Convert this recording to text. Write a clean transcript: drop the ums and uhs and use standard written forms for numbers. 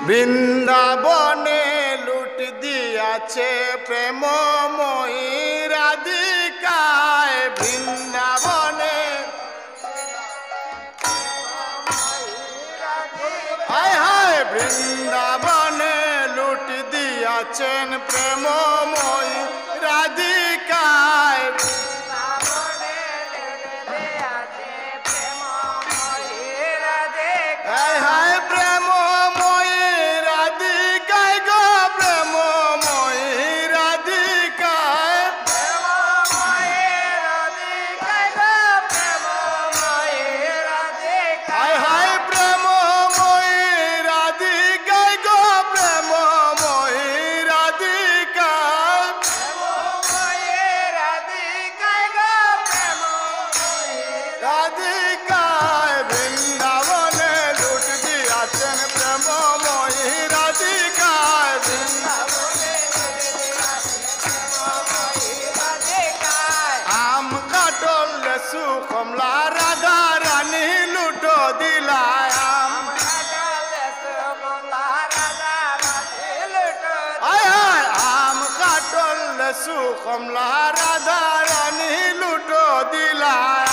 বৃন্দাবনে লুট দিয়াছে প্রেমময়ী রাধিকায় বৃন্দাবনে হায় হায় বৃন্দাবনে লুট দিয়াছেন প্রেমময়ী রাধিকায় হায় হায় প্রেমময়ী রাধিকায় গো প্রেমময়ী রাধিকায় হায় হায় প্রেমময়ী রাধিকায় গো প্রেমময়ী রাধিকায় রাধিকায় বৃন্দাবনে লুট দিয়াছেন প্রেমময়ী রাধিকায় আম কাটল লেসু কমলা রাধা রানী লুটো দিলায় আম হায় হায় আম কাটল লেসু কমলা রাধা রানী লুটো দিলায়